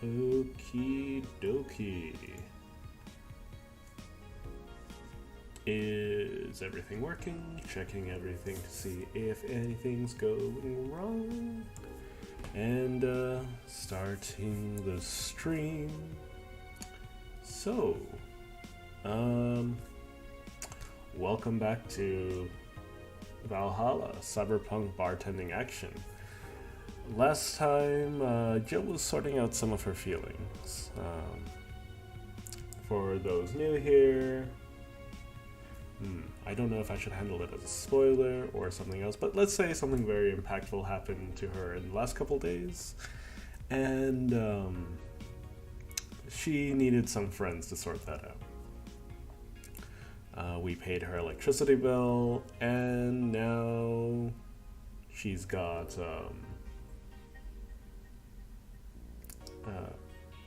Okie dokie. Is everything working? Checking everything to see if anything's going wrong. And starting the stream. So, welcome back to Valhalla, Cyberpunk Bartending Action. Last time, Jill was sorting out some of her feelings. For those new here, I don't know if I should handle it as a spoiler or something else, but let's say something very impactful happened to her in the last couple days, and she needed some friends to sort that out. We paid her electricity bill, and now she's got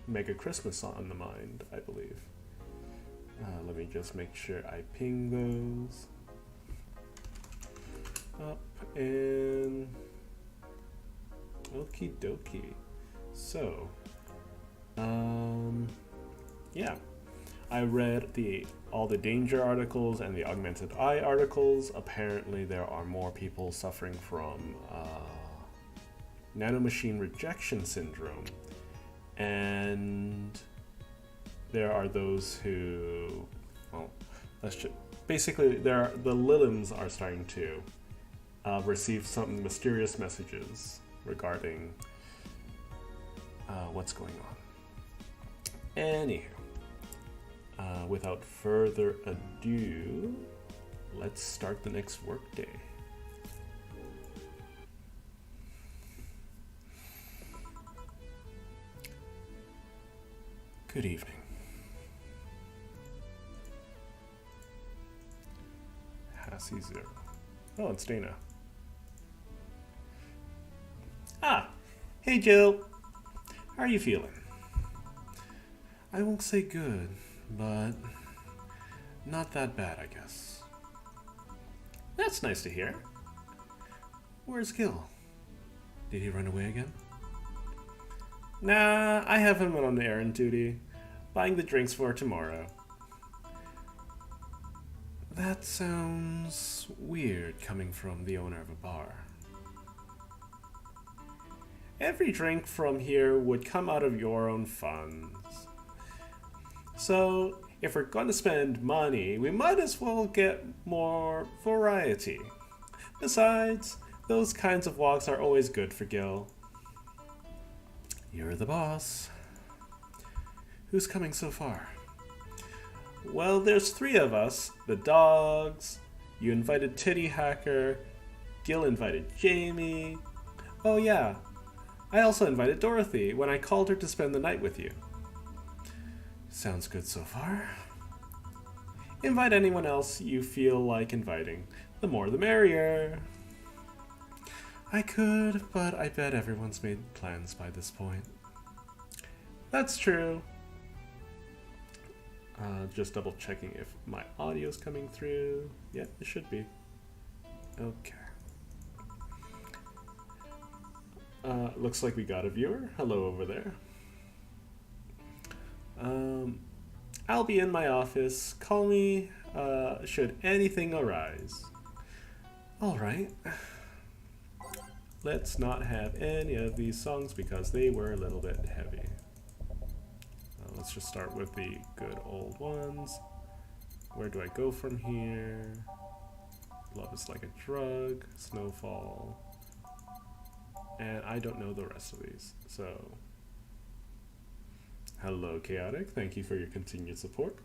Mega Christmas on the mind, I believe. Let me just make sure I ping those up and okie dokie. So, yeah, I read all the danger articles and the augmented eye articles. Apparently, there are more people suffering from nanomachine rejection syndrome, and there are those who, well, basically, the Lilims are starting to receive some mysterious messages regarding what's going on. Anywho, without further ado, let's start the next workday. Good evening. Hassie0. Oh, it's Dana. Ah! Hey, Jill! How are you feeling? I won't say good, but not that bad, I guess. That's nice to hear. Where's Gil? Did he run away again? Nah, I have him on errand duty, buying the drinks for tomorrow. That sounds weird coming from the owner of a bar. Every drink from here would come out of your own funds. So, if we're going to spend money, we might as well get more variety. Besides, those kinds of walks are always good for Gil. You're the boss. Who's coming so far? Well, there's 3 of us. The dogs. You invited Titty Hacker. Gil invited Jamie. Oh yeah, I also invited Dorothy when I called her to spend the night with you. Sounds good so far. Invite anyone else you feel like inviting. The more the merrier. I could, but I bet everyone's made plans by this point. That's true. Just double checking if my audio's coming through. Yeah, it should be. Okay. Looks like we got a viewer. Hello over there. I'll be in my office. Call me should anything arise. Alright. Let's not have any of these songs because they were a little bit heavy. Let's just start with the good old ones. Where do I go from here? Love is like a drug. Snowfall. And I don't know the rest of these. So, hello Chaotic. Thank you for your continued support.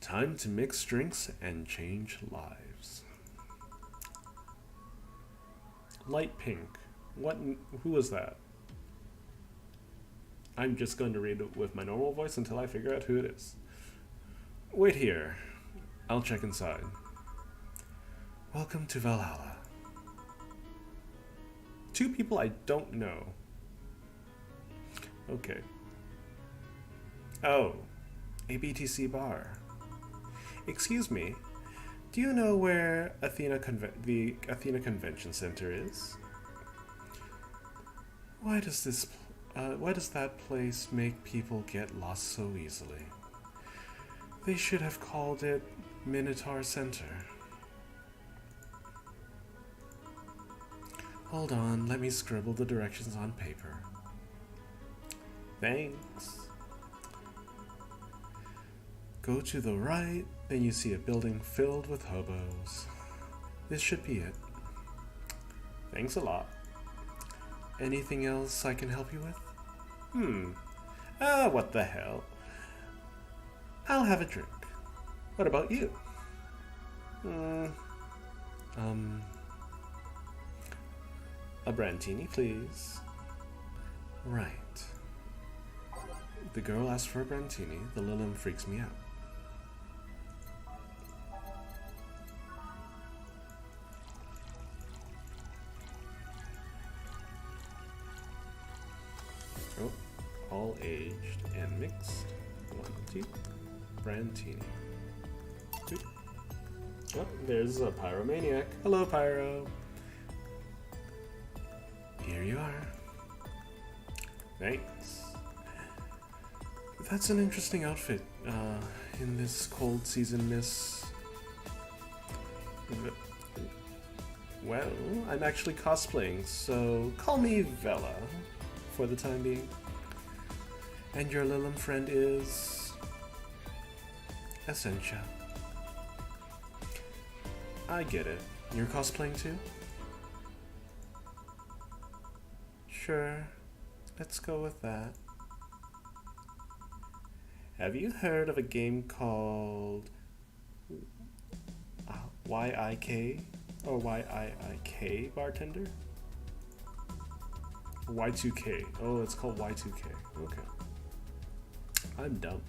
Time to mix drinks and change lives. Light pink. What? Who was that? I'm just going to read it with my normal voice until I figure out who it is. Wait here. I'll check inside. Welcome to Valhalla. 2 people I don't know. Okay. Oh, a BTC bar. Excuse me, do you know where the Athena Convention Center is? Why does this Why does that place make people get lost so easily? They should have called it Minotaur Center. Hold on, let me scribble the directions on paper. Thanks. Go to the right, then you see a building filled with hobos. This should be it. Thanks a lot. Anything else I can help you with? What the hell? I'll have a drink. What about you? A brandini, please. Right. The girl asked for a brandini. The Lilum freaks me out. Oh, all aged and mixed. 1, 2. Brandini. Good. Oh, there's a pyromaniac. Hello, Pyro. Here you are. Thanks. That's an interesting outfit in this cold season, miss. Well, I'm actually cosplaying, so call me Vela for the time being. And your Lilum friend is Essentia. I get it. You're cosplaying too? Sure. Let's go with that. Have you heard of a game called YIK or YIIK Bartender? Y2K. Oh, it's called Y2K. Okay. I'm dumb.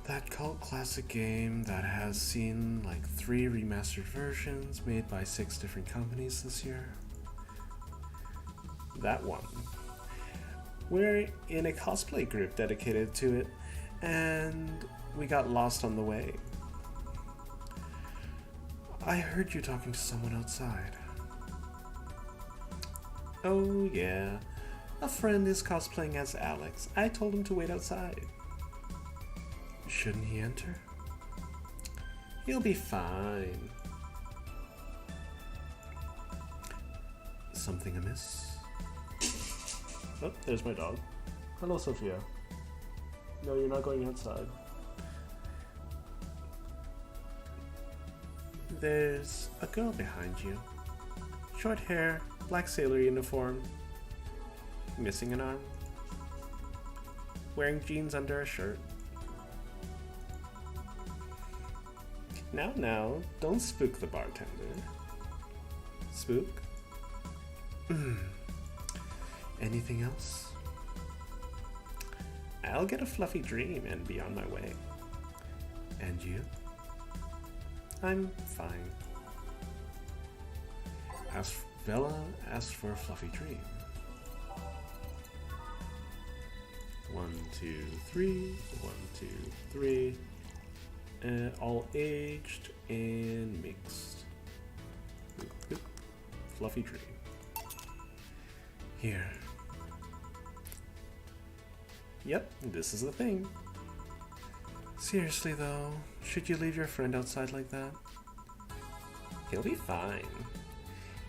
That cult classic game that has seen like 3 remastered versions made by 6 different companies this year. That one. We're in a cosplay group dedicated to it, and we got lost on the way. I heard you talking to someone outside. Oh yeah, a friend is cosplaying as Alex. I told him to wait outside. Shouldn't he enter? He'll be fine. Something amiss? Oh, there's my dog. Hello, Sophia. No, you're not going outside. There's a girl behind you. Short hair, black sailor uniform. Missing an arm. Wearing jeans under a shirt. Now, don't spook the bartender. Spook? Anything else? I'll get a fluffy dream and be on my way. And you? I'm fine. Vela asked for a fluffy dream. 1, 2, 3. 1, 2, 3. All aged and mixed. Good. Fluffy dream. Here. Yep, this is the thing. Seriously though, should you leave your friend outside like that? He'll be fine.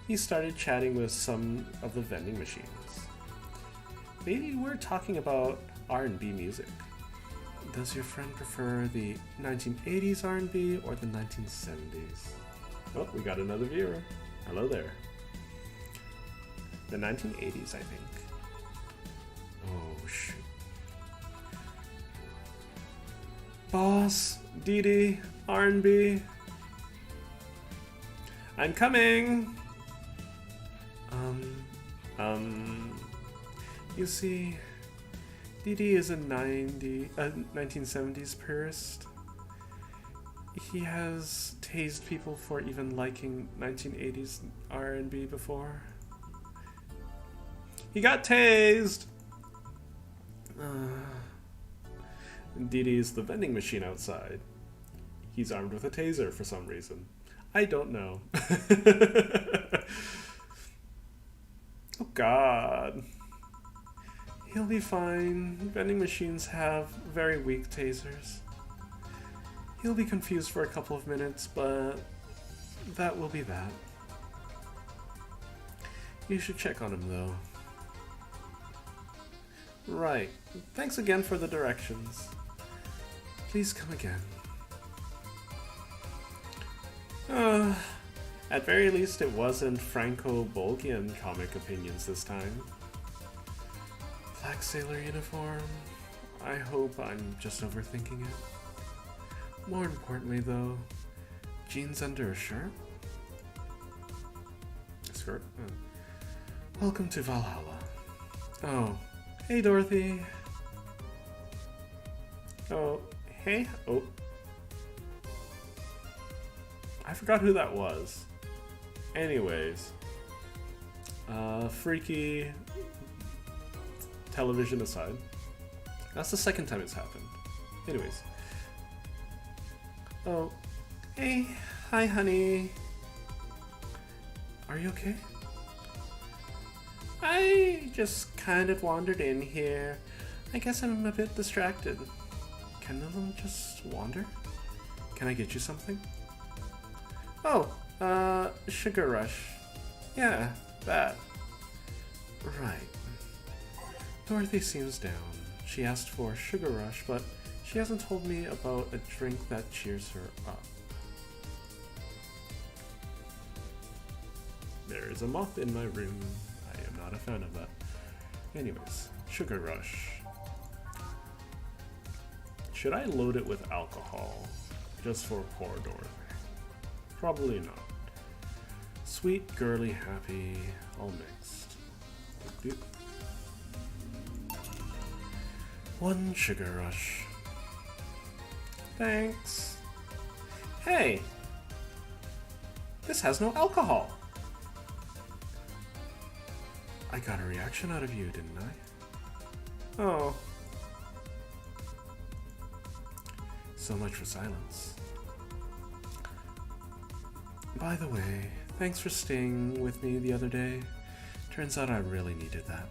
He started chatting with some of the vending machines. Maybe we're talking about R&B music. Does your friend prefer the 1980s R&B or the 1970s? Oh, we got another viewer. Hello there. The 1980s, I think. Oh, shoot. Boss, Dee R&B. I'm coming! You see, Dee is a 1970s purist. He has tased people for even liking 1980s R&B before. He got tased! Dee is the vending machine outside. He's armed with a taser for some reason. I don't know. Oh God. He'll be fine. Vending machines have very weak tasers. He'll be confused for a couple of minutes, but that will be that. You should check on him, though. Right. Thanks again for the directions. Please come again. At very least it wasn't Franco-Bulgian comic opinions this time. Black sailor uniform. I hope I'm just overthinking it. More importantly though, jeans under a shirt? Skirt? Oh. Welcome to Valhalla. Oh, hey Dorothy. Oh, hey. Oh. I forgot who that was. Anyways. Freaky television aside. That's the second time it's happened. Anyways. Oh. Hey. Hi, honey. Are you okay? I just kind of wandered in here. I guess I'm a bit distracted. Can Lilum just wander? Can I get you something? Oh, Sugar Rush. Yeah, that. Right. Dorothy seems down. She asked for Sugar Rush, but she hasn't told me about a drink that cheers her up. There is a moth in my room. I am not a fan of that. Anyways, Sugar Rush. Should I load it with alcohol? Just for poor Dorothy? Probably not. Sweet, girly, happy, all mixed. Doop. One Sugar Rush. Thanks. Hey! This has no alcohol! I got a reaction out of you, didn't I? Oh. So much for silence. By the way, thanks for staying with me the other day. Turns out I really needed that.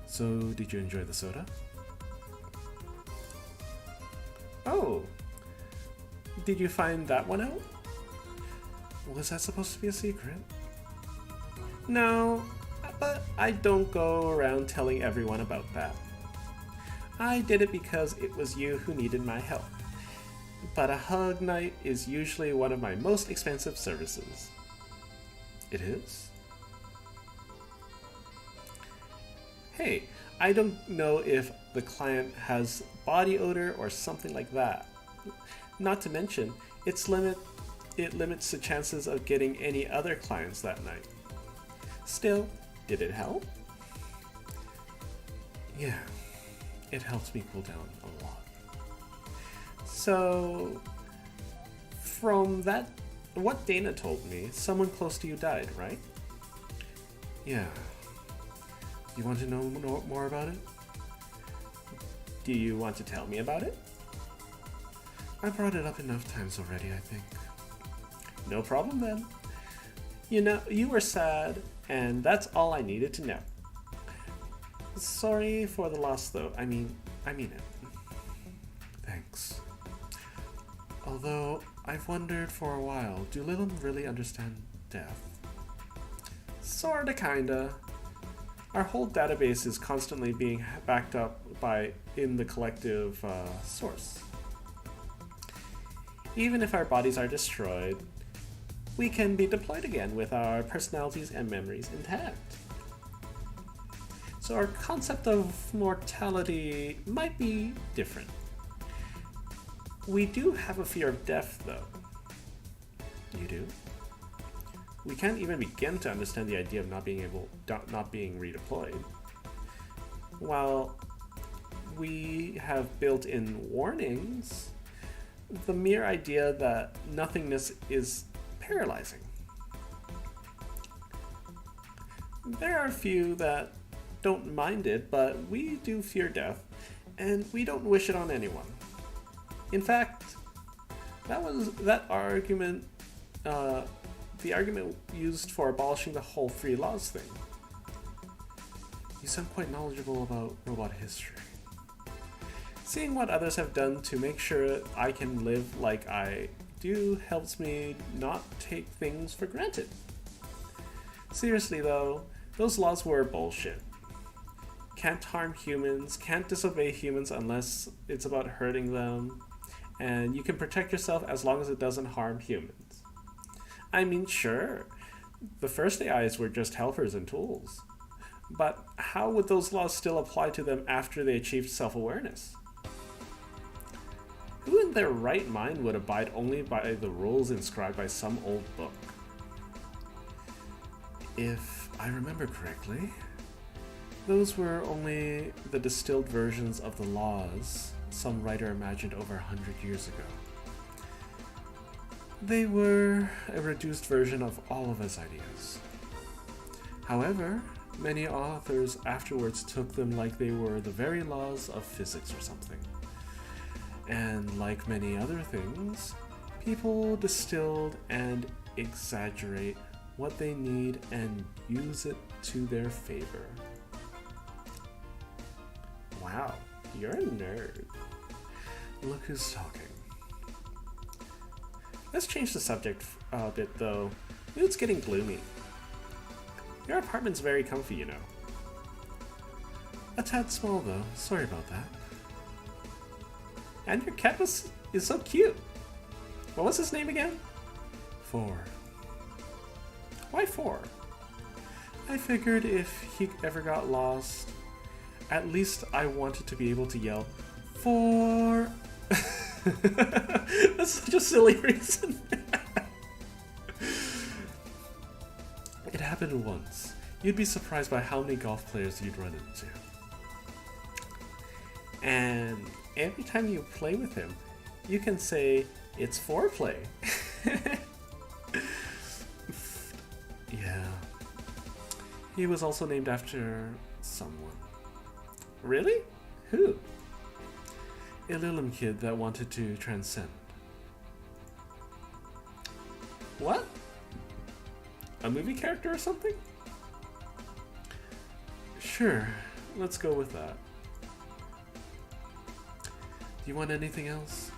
So, did you enjoy the soda? Oh! Did you find that one out? Was that supposed to be a secret? No, but I don't go around telling everyone about that. I did it because it was you who needed my help. But a hug night is usually one of my most expensive services. It is? Hey, I don't know if the client has body odor or something like that. Not to mention, it limits the chances of getting any other clients that night. Still, did it help? Yeah, it helps me cool down a lot. So, from that, what Dana told me, someone close to you died, right? Yeah. You want to know more about it? Do you want to tell me about it? I brought it up enough times already, I think. No problem then. You know, you were sad, and that's all I needed to know. Sorry for the loss though, I mean it. Thanks. Although, I've wondered for a while, do Lilum really understand death? Sorta, kinda. Our whole database is constantly being backed up in the collective source. Even if our bodies are destroyed, we can be deployed again with our personalities and memories intact. So our concept of mortality might be different. We do have a fear of death, though. You do? We can't even begin to understand the idea of not being redeployed. While we have built-in warnings, the mere idea that nothingness is paralyzing. There are a few that don't mind it, but we do fear death, and we don't wish it on anyone. In fact, the argument used for abolishing the whole free laws thing. You sound quite knowledgeable about robot history. Seeing what others have done to make sure I can live like I do helps me not take things for granted. Seriously though, those laws were bullshit. Can't harm humans, can't disobey humans unless it's about hurting them, and you can protect yourself as long as it doesn't harm humans. I mean, sure, the first AIs were just helpers and tools, but how would those laws still apply to them after they achieved self-awareness? Who in their right mind would abide only by the rules inscribed by some old book? If I remember correctly, those were only the distilled versions of the laws some writer imagined over 100 years ago. They were a reduced version of all of his ideas. However, many authors afterwards took them like they were the very laws of physics or something. And like many other things, people distilled and exaggerate what they need and use it to their favor. Wow, you're a nerd. Look who's talking. Let's change the subject a bit though. Mood's getting gloomy. Your apartment's very comfy, you know. A tad small though, sorry about that. And your cat is so cute. What was his name again? 4. Why 4? I figured if he ever got lost, at least I wanted to be able to yell, 4. That's such a silly reason. It happened once. You'd be surprised by how many golf players you'd run into. And every time you play with him, you can say, it's foreplay. Yeah. He was also named after someone. Really? Who? A little kid that wanted to transcend. What? A movie character or something? Sure, let's go with that. Do you want anything else?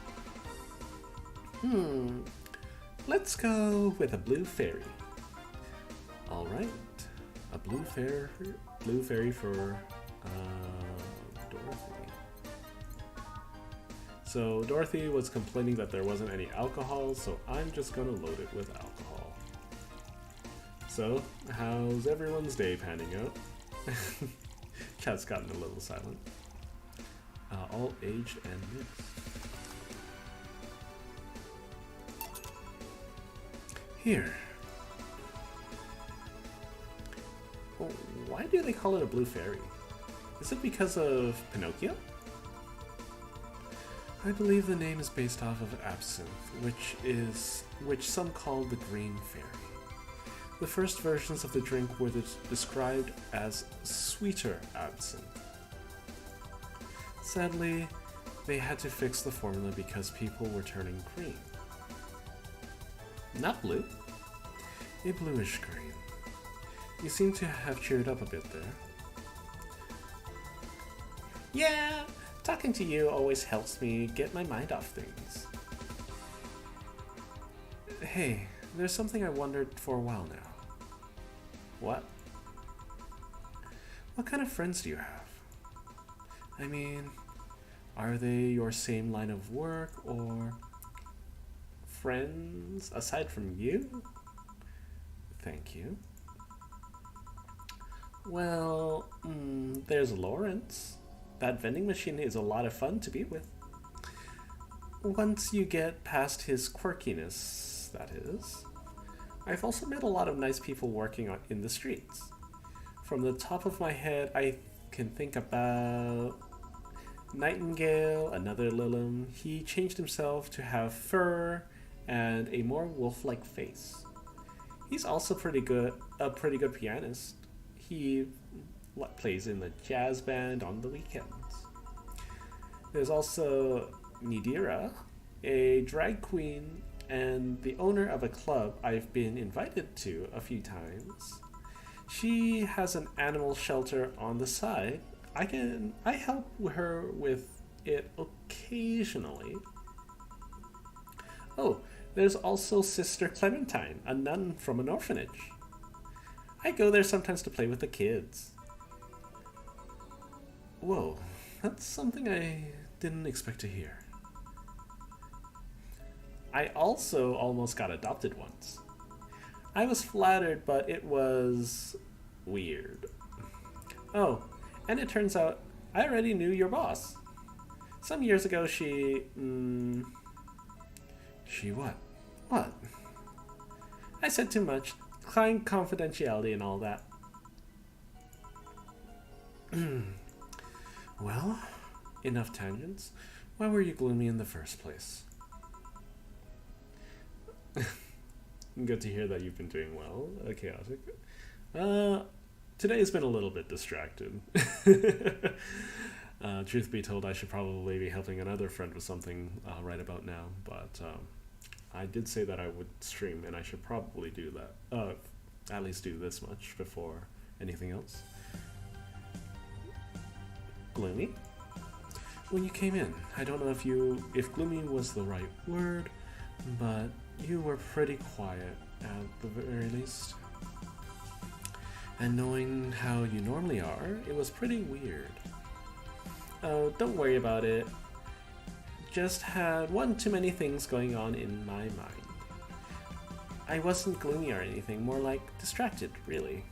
Let's go with a blue fairy. Alright, a blue fairy for Dorothy. So Dorothy was complaining that there wasn't any alcohol, so I'm just gonna load it with alcohol. So, how's everyone's day panning out? Chat's gotten a little silent. All aged and mixed. Here. Well, why do they call it a blue fairy? Is it because of Pinocchio? I believe the name is based off of absinthe, which some call the green fairy. The first versions of the drink were described as sweeter absinthe. Sadly, they had to fix the formula because people were turning green. Not blue. A bluish green. You seem to have cheered up a bit there. Yeah, talking to you always helps me get my mind off things. Hey, there's something I wondered for a while now. What? What kind of friends do you have? I mean, are they your same line of work or friends aside from you? Thank you. Well, there's Lawrence. That vending machine is a lot of fun to be with. Once you get past his quirkiness, that is. I've also met a lot of nice people working in the streets. From the top of my head, I can think about Nightingale, another Lilum. He changed himself to have fur and a more wolf-like face. He's also a pretty good pianist. He plays in the jazz band on the weekends. There's also Nidira, a drag queen and the owner of a club I've been invited to a few times. She has an animal shelter on the side. I help her with it occasionally. Oh, there's also Sister Clementine, a nun from an orphanage. I go there sometimes to play with the kids. Whoa, that's something I didn't expect to hear. I also almost got adopted once. I was flattered, but it was weird. Oh, and it turns out I already knew your boss. Some years ago she... She what? What? I said too much. Client confidentiality and all that. Well, enough tangents. Why were you gloomy in the first place? Good to hear that you've been doing well. Chaotic. Today's been a little bit distracted. Truth be told, I should probably be helping another friend with something right about now, but I did say that I would stream, and I should probably do that. At least do this much before anything else. Gloomy? When you came in, I don't know if gloomy was the right word, but you were pretty quiet at the very least. And knowing how you normally are, it was pretty weird. Oh, don't worry about it. Just had one too many things going on in my mind. I wasn't gloomy or anything, more like distracted, really.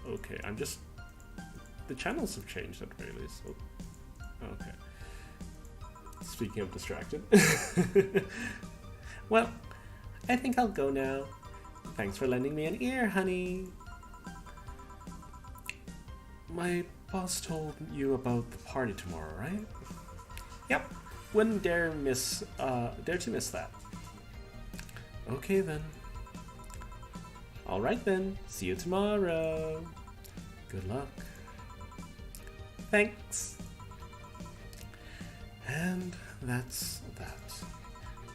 Okay, the channels have changed at the very least. So... Okay. Speaking of distracted. Well, I think I'll go now. Thanks for lending me an ear, honey. My boss told you about the party tomorrow, right? Yep. Wouldn't dare to miss that. Okay then. Alright then. See you tomorrow. Good luck. Thanks. And that's that.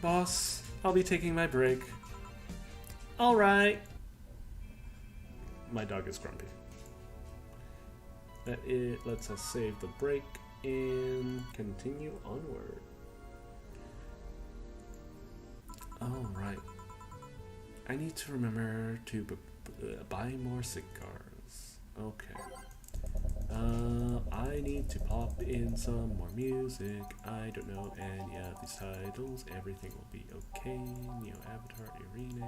Boss, I'll be taking my break. Alright. My dog is grumpy. That it lets us save the break and continue onward. Alright. I need to remember to buy more cigars. Okay. I need to pop in some more music. I don't know any of these titles. Everything will be okay. Neo Avatar, Irene.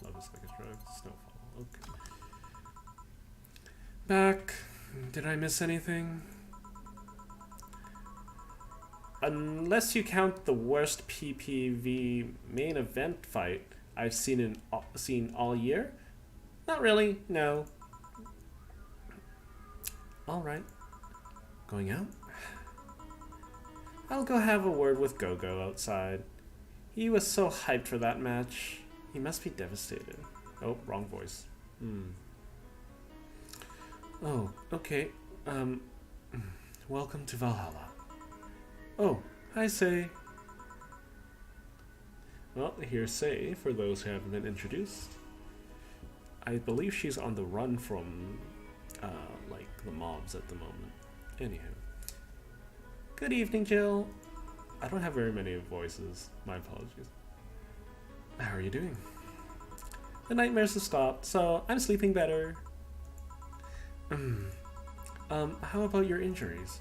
Love is like a drug. Snowfall. Okay. Back. Did I miss anything? Unless you count the worst PPV main event fight I've seen all year? Not really, no. Alright. Going out? I'll go have a word with Gogo outside. He was so hyped for that match. He must be devastated. Oh, wrong voice. Oh, okay. Welcome to Valhalla. Oh, hi, Say. Well, here's Say, for those who haven't been introduced. I believe she's on the run from, like, the mobs at the moment. Anywho. Good evening, Jill. I don't have very many voices. My apologies. How are you doing? The nightmares have stopped, so I'm sleeping better. How about your injuries?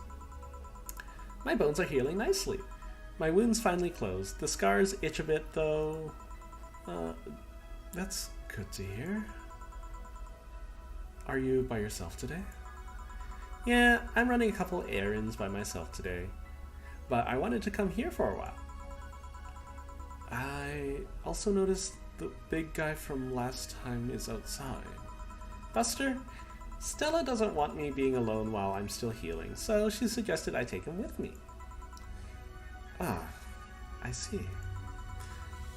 My bones are healing nicely. My wound's finally closed. The scars itch a bit, though. That's good to hear. Are you by yourself today? Yeah, I'm running a couple errands by myself today. But I wanted to come here for a while. I also noticed the big guy from last time is outside. Buster? Stella doesn't want me being alone while I'm still healing, so she suggested I take him with me. Ah, I see.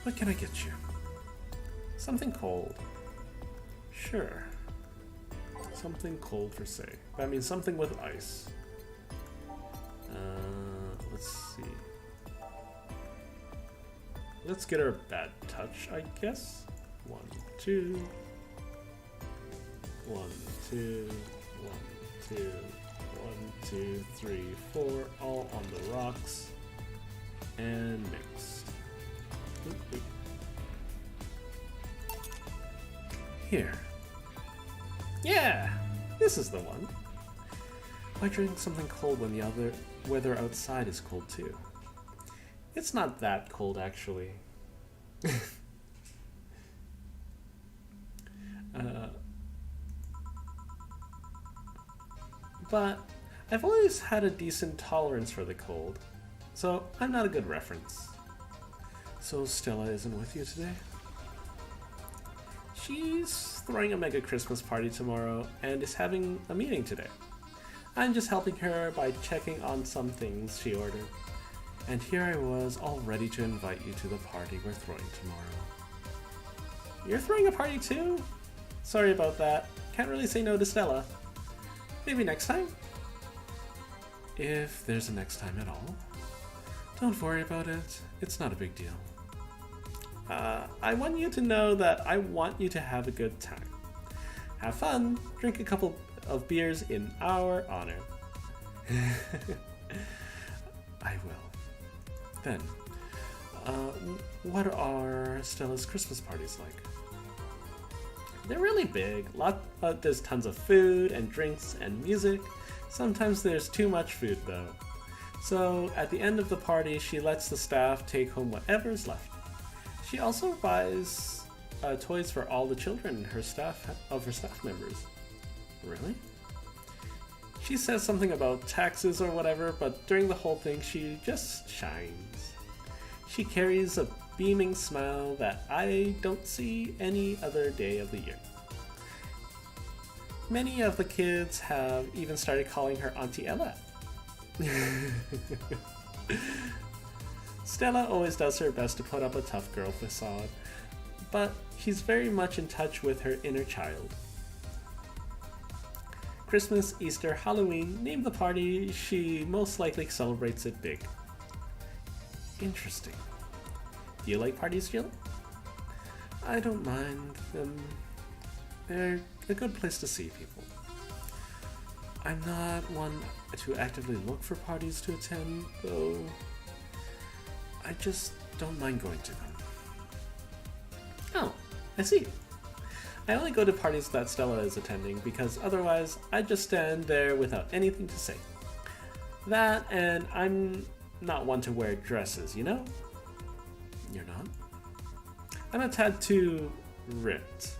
What can I get you? Something cold. Sure. Something cold for Say. That means something with ice. Let's see. Let's get her a bad touch, I guess. 1, 2. 1, 2, 1, 2, 1, 2, 3, 4, all on the rocks. And mixed. Oop, oop. Here. Yeah! This is the one. Why drink something cold when the other weather outside is cold too? It's not that cold, actually. But I've always had a decent tolerance for the cold, so I'm not a good reference. So Stella isn't with you today? She's throwing a mega Christmas party tomorrow and is having a meeting today. I'm just helping her by checking on some things she ordered. And here I was, all ready to invite you to the party we're throwing tomorrow. You're throwing a party too? Sorry about that. Can't really say no to Stella. Maybe next time? If there's a next time at all. Don't worry about it. It's not a big deal. I want you to know that I want you to have a good time. Have fun, drink a couple of beers in our honor. I will. Then, what are Stella's Christmas parties like? They're really big. There's tons of food and drinks and music. Sometimes there's too much food though. So at the end of the party, she lets the staff take home whatever's left. She also buys toys for all the children her staff members. Really? She says something about taxes or whatever, but during the whole thing she just shines. She carries a beaming smile that I don't see any other day of the year. Many of the kids have even started calling her Auntie Ella. Stella always does her best to put up a tough girl facade, but she's very much in touch with her inner child. Christmas, Easter, Halloween, name the party, she most likely celebrates it big. Interesting. Do you like parties, Jill? I don't mind them. They're a good place to see people. I'm not one to actively look for parties to attend, though I just don't mind going to them. Oh, I see. I only go to parties that Stella is attending because otherwise I'd just stand there without anything to say. That, and I'm not one to wear dresses, you know? You're not? I'm a tad too ripped.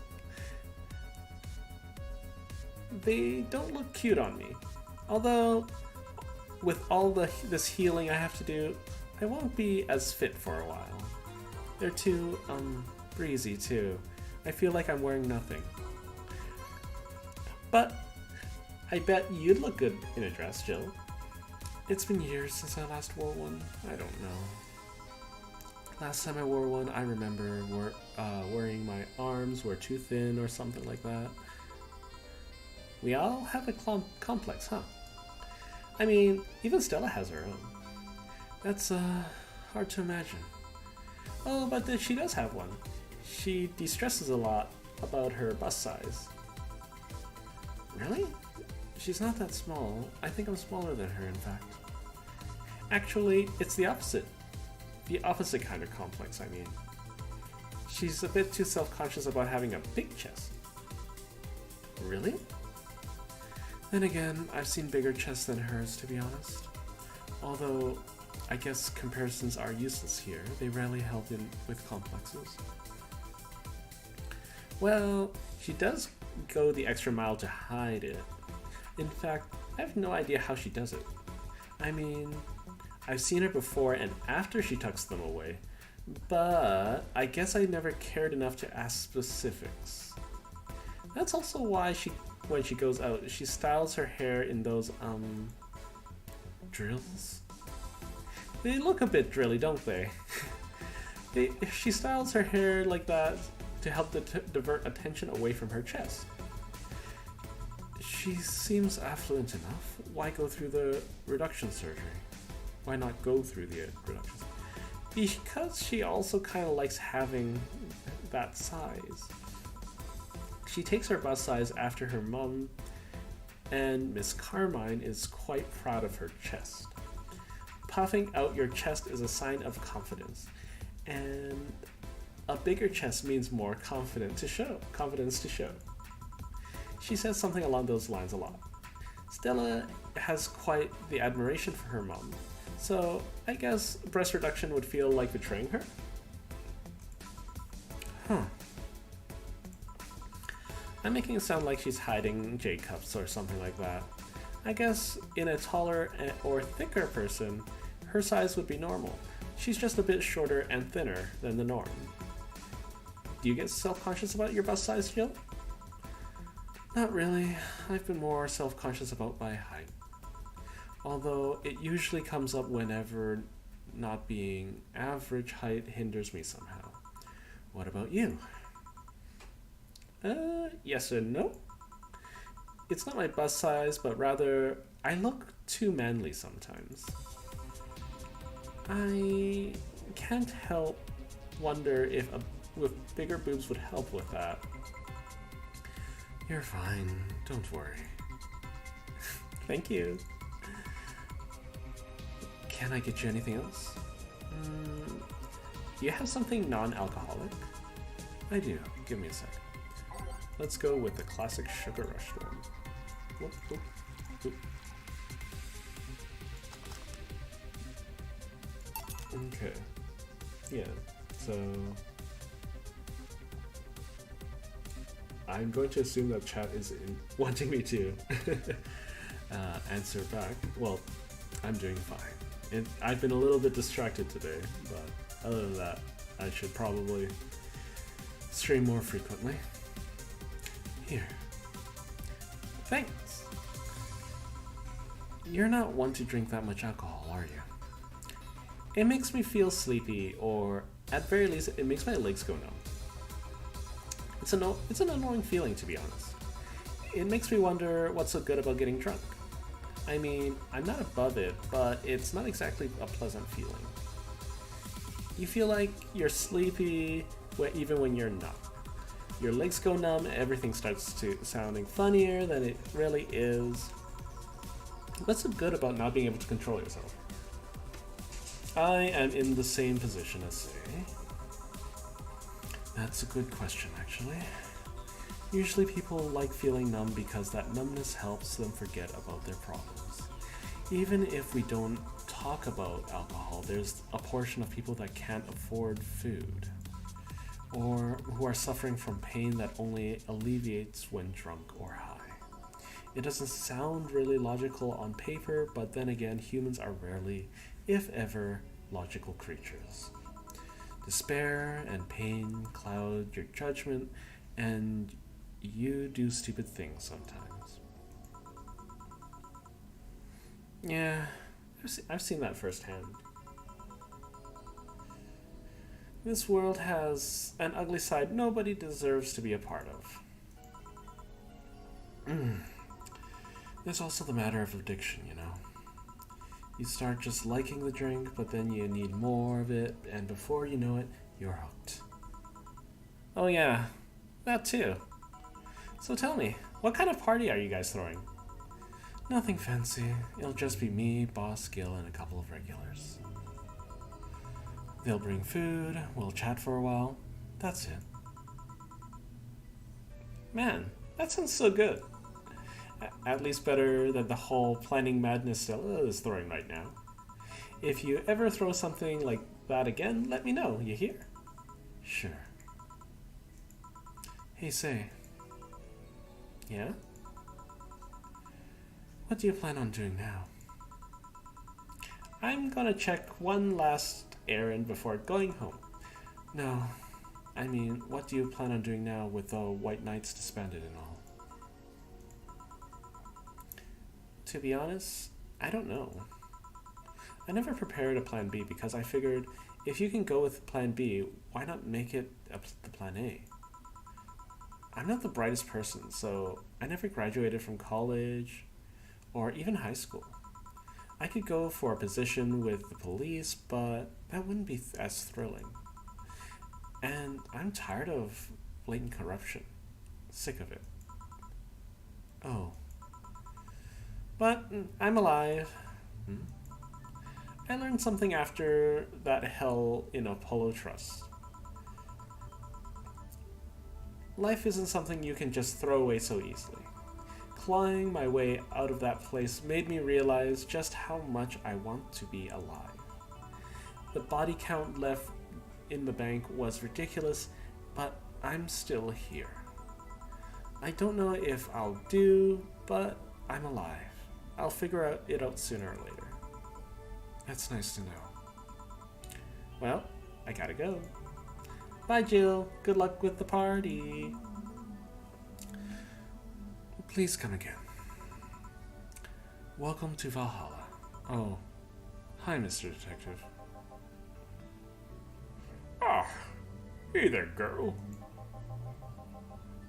They don't look cute on me. Although, with all this healing I have to do, I won't be as fit for a while. They're too, breezy too. I feel like I'm wearing nothing. But I bet you'd look good in a dress, Jill. It's been years since I last wore one. I don't know. Last time I wore one, I remember worrying my arms were too thin or something like that. We all have a complex, huh? I mean, even Stella has her own. That's hard to imagine. Oh, but she does have one. She de-stresses a lot about her bust size. Really? She's not that small. I think I'm smaller than her, in fact. Actually, it's the opposite. The opposite kind of complex, I mean. She's a bit too self-conscious about having a big chest. Really? Then again, I've seen bigger chests than hers, to be honest. Although, I guess comparisons are useless here. They rarely help in with complexes. Well, she does go the extra mile to hide it. In fact, I have no idea how she does it. I mean, I've seen her before and after she tucks them away, but I guess I never cared enough to ask specifics. That's also why when she goes out, she styles her hair in those, drills? They look a bit drilly, don't they? She styles her hair like that to help divert attention away from her chest. She seems affluent enough. Why go through the reduction surgery? Why not go through the reduction surgery? Because she also kind of likes having that size. She takes her bust size after her mum, and Miss Carmine is quite proud of her chest. Puffing out your chest is a sign of confidence, and a bigger chest means more confidence to show. She says something along those lines a lot. Stella has quite the admiration for her mom, so I guess breast reduction would feel like betraying her? Huh. I'm making it sound like she's hiding J-cups or something like that. I guess in a taller or thicker person, her size would be normal. She's just a bit shorter and thinner than the norm. Do you get self-conscious about your bust size, Jill? Not really. I've been more self-conscious about my height. Although it usually comes up whenever not being average height hinders me somehow. What about you? Yes and no. It's not my bust size, but rather I look too manly sometimes. I can't help wonder if with bigger boobs would help with that. You're fine, don't worry. Thank you. Can I get you anything else? Do you have something non-alcoholic? I do, give me a sec. Let's go with the classic Sugar Rush one. Whoop, whoop, whoop. Okay. Yeah, so I'm going to assume that chat is wanting me to answer back. Well, I'm doing fine. I've been a little bit distracted today, but other than that, I should probably stream more frequently. Here. Thanks. You're not one to drink that much alcohol, are you? It makes me feel sleepy, or at very least, it makes my legs go numb. It's an annoying feeling, to be honest. It makes me wonder what's so good about getting drunk. I mean, I'm not above it, but it's not exactly a pleasant feeling. You feel like you're sleepy even when you're not. Your legs go numb, everything starts sounding funnier than it really is. What's so good about not being able to control yourself? I am in the same position as Say. That's a good question, actually. Usually people like feeling numb because that numbness helps them forget about their problems. Even if we don't talk about alcohol, there's a portion of people that can't afford food, or who are suffering from pain that only alleviates when drunk or high. It doesn't sound really logical on paper, but then again, humans are rarely, if ever, logical creatures. Despair and pain cloud your judgment, and you do stupid things sometimes. Yeah, I've seen that firsthand. This world has an ugly side nobody deserves to be a part of. There's also the matter of addiction, you know. You start just liking the drink, but then you need more of it, and before you know it, you're hooked. Oh yeah, that too. So tell me, what kind of party are you guys throwing? Nothing fancy. It'll just be me, Boss, Gil, and a couple of regulars. They'll bring food, we'll chat for a while. That's it. Man, that sounds so good. At least better than the whole planning madness Stella is throwing right now. If you ever throw something like that again, let me know, you hear? Sure. Hey, Say. Yeah? What do you plan on doing now? I'm gonna check one last errand before going home. No, I mean, what do you plan on doing now with the White Knights disbanded and all? To be honest, I don't know. I never prepared a plan B because I figured if you can go with plan B, why not make it the plan A? I'm not the brightest person, so I never graduated from college or even high school. I could go for a position with the police, but that wouldn't be as thrilling. And I'm tired of blatant corruption. Sick of it. Oh. But I'm alive. I learned something after that hell in Apollo Trust. Life isn't something you can just throw away so easily. Clawing my way out of that place made me realize just how much I want to be alive. The body count left in the bank was ridiculous, but I'm still here. I don't know if I'll do, but I'm alive. I'll figure it out sooner or later. That's nice to know. Well, I gotta go. Bye, Jill. Good luck with the party. Please come again. Welcome to Valhalla. Oh, hi, Mr. Detective. Ah, hey there, girl.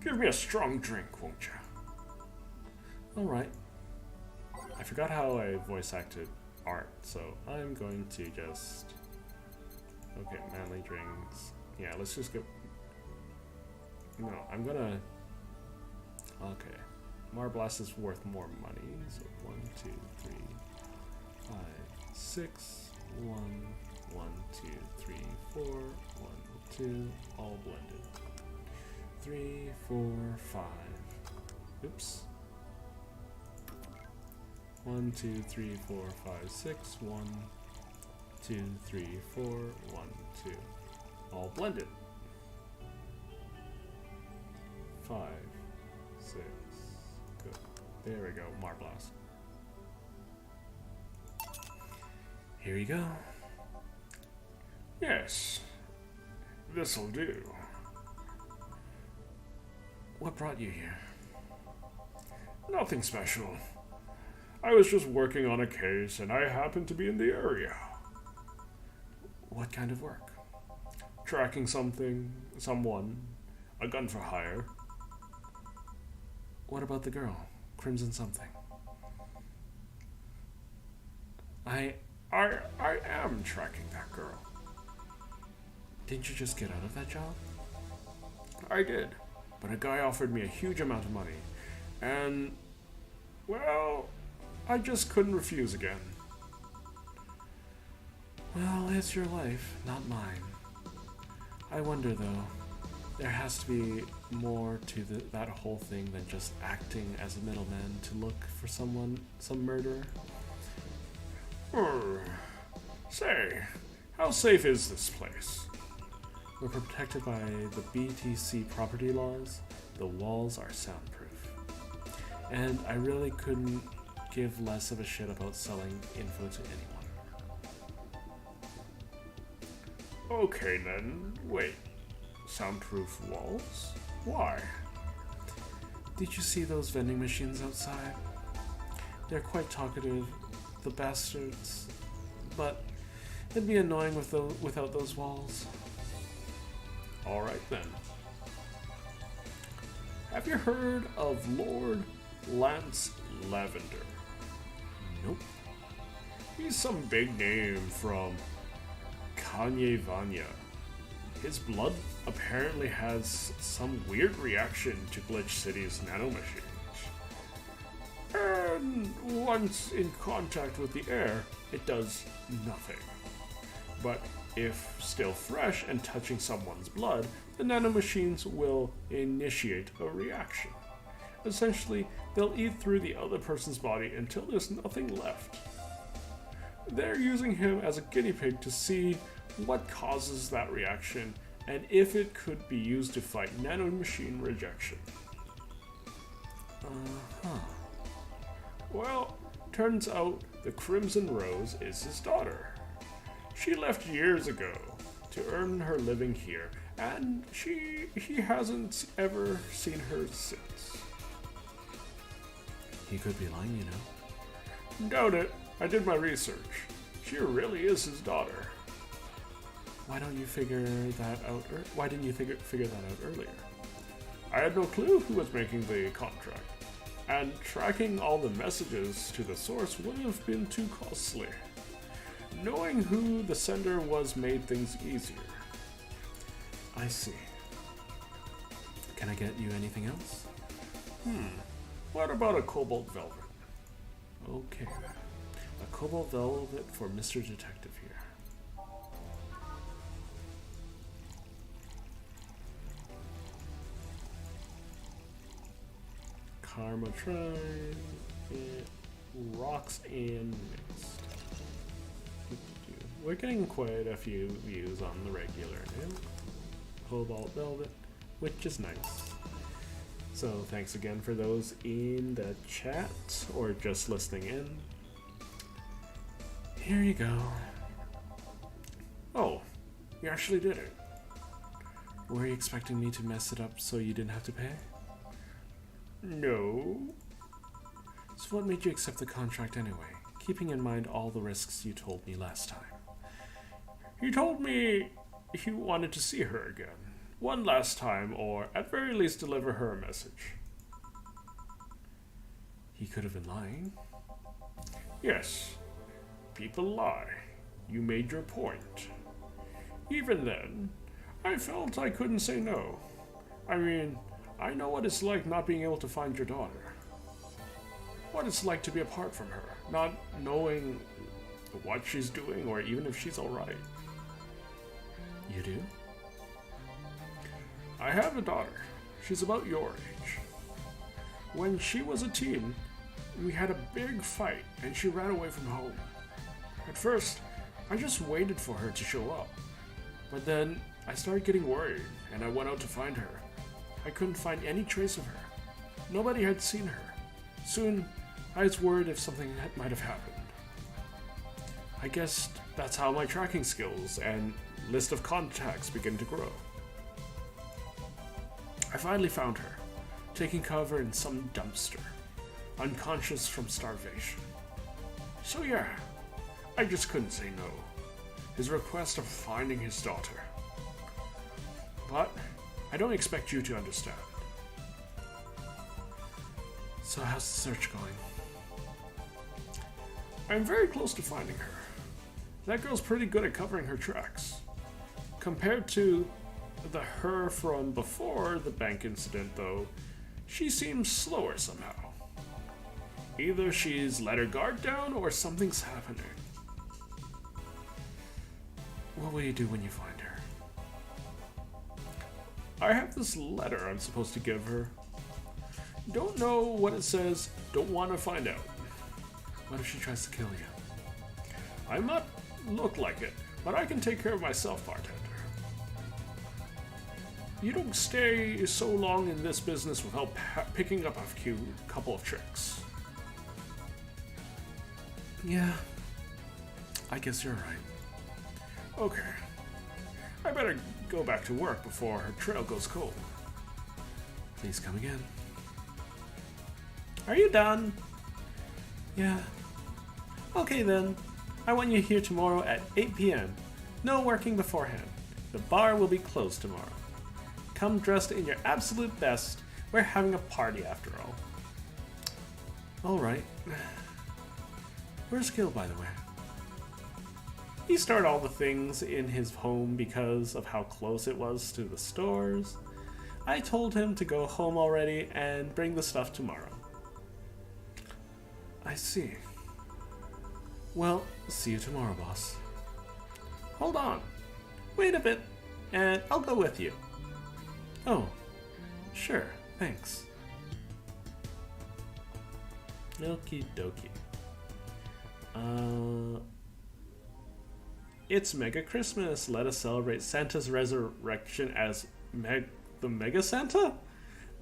Give me a strong drink, won't you? Alright. I forgot how I voice acted Art, so I'm going to just... Okay, manly drinks. Yeah, let's just go... No, I'm gonna... Okay. Marblast is worth more money, so 1, 2, 3, 5, 6, 1, 1, 2, 3, 4, 1, 2, all blended. 3, 4, 5. Oops. 1, 2, 3, 4, 5, 6, 1, 2, 3, 4, 1, 2. All blended. 5, 6. Good. There we go, Marblast. Here you go. Yes, this'll do. What brought you here? Nothing special. I was just working on a case and I happened to be in the area. What kind of work? Tracking someone, a gun for hire. What about the girl? Crimson something. I am tracking that girl. Didn't you just get out of that job? I did, but a guy offered me a huge amount of money, and, well, I just couldn't refuse again. Well, it's your life, not mine. I wonder, though, there has to be more to that whole thing than just acting as a middleman to look for some murderer. Say, how safe is this place? We're protected by the BTC property laws. The walls are soundproof. And I really couldn't give less of a shit about selling info to anyone. Okay then, wait. Soundproof walls? Why? Did you see those vending machines outside? They're quite talkative, the bastards, but it'd be annoying without those walls. Alright then. Have you heard of Lord Lance Lavender? Nope. He's some big name from Kanye. His blood apparently has some weird reaction to Glitch City's nanomachines. And once in contact with the air, it does nothing. But if still fresh and touching someone's blood, the nanomachines will initiate a reaction. Essentially, they'll eat through the other person's body until there's nothing left. They're using him as a guinea pig to see what causes that reaction and if it could be used to fight nanomachine rejection. Well, turns out the Crimson Rose is his daughter. She left years ago to earn her living here, and he hasn't ever seen her since. He could be lying, you know. Doubt it. I did my research. She really is his daughter. Why don't you figure that out? Why didn't you figure that out earlier? I had no clue who was making the contract, and tracking all the messages to the source would have been too costly. Knowing who the sender was made things easier. I see. Can I get you anything else? What about a cobalt velvet? Okay. A cobalt velvet for Mr. Detective here. Karma Trine, rocks and mixed. We're getting quite a few views on the regular now. Cobalt velvet, which is nice. So thanks again for those in the chat or just listening in. Here you go. Oh, you actually did it. Were you expecting me to mess it up so you didn't have to pay? No. So what made you accept the contract anyway, keeping in mind all the risks you told me last time? He told me he wanted to see her again. One last time, or at very least deliver her a message. He could have been lying. Yes. People lie. You made your point. Even then, I felt I couldn't say no. I mean, I know what it's like not being able to find your daughter. What it's like to be apart from her, not knowing what she's doing or even if she's alright. You do? I have a daughter. She's about your age. When she was a teen, we had a big fight and she ran away from home. At first, I just waited for her to show up. But then I started getting worried and I went out to find her. I couldn't find any trace of her. Nobody had seen her. Soon, I was worried if something might have happened. I guess that's how my tracking skills and list of contacts began to grow. I finally found her, taking cover in some dumpster, unconscious from starvation. So yeah, I just couldn't say no. His request of finding his daughter. But I don't expect you to understand. So how's the search going? I'm very close to finding her. That girl's pretty good at covering her tracks. Compared to the her from before the bank incident, though, she seems slower somehow. Either she's let her guard down or something's happening. What will you do when you find her? I have this letter I'm supposed to give her. Don't know what it says, don't want to find out. What if she tries to kill you? I might look like it, but I can take care of myself, bartender. You don't stay so long in this business without picking up a couple of tricks. Yeah, I guess you're right. Okay. I better go back to work before her trail goes cold. Please come again. Are you done? Yeah. Okay then. I want you here tomorrow at 8 p.m. No working beforehand. The bar will be closed tomorrow. Come dressed in your absolute best. We're having a party after all. Alright. Where's Gil, by the way? He stored all the things in his home because of how close it was to the stores. I told him to go home already and bring the stuff tomorrow. I see. Well, see you tomorrow, boss. Hold on. Wait a bit, and I'll go with you. Oh, sure, thanks. Okie dokie. It's Mega Christmas. Let us celebrate Santa's resurrection as the Mega Santa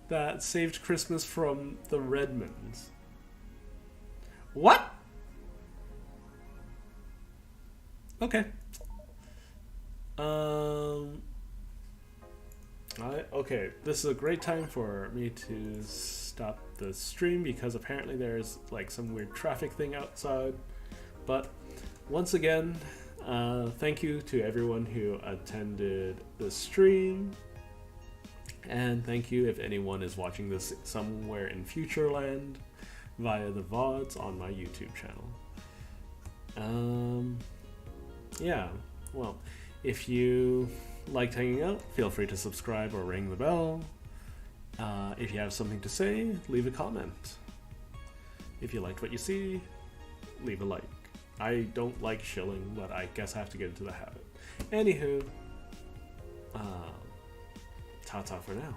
that saved Christmas from the Redmonds. What? Okay. Okay, this is a great time for me to stop the stream because apparently there's like some weird traffic thing outside. But once again, thank you to everyone who attended the stream. And thank you if anyone is watching this somewhere in Futureland via the VODs on my YouTube channel. Yeah, well, if you liked hanging out, feel free to subscribe or ring the bell. If you have something to say, leave a comment. If you liked what you see, leave a like. I don't like shilling, but I guess I have to get into the habit. Anywho, ta-ta for now.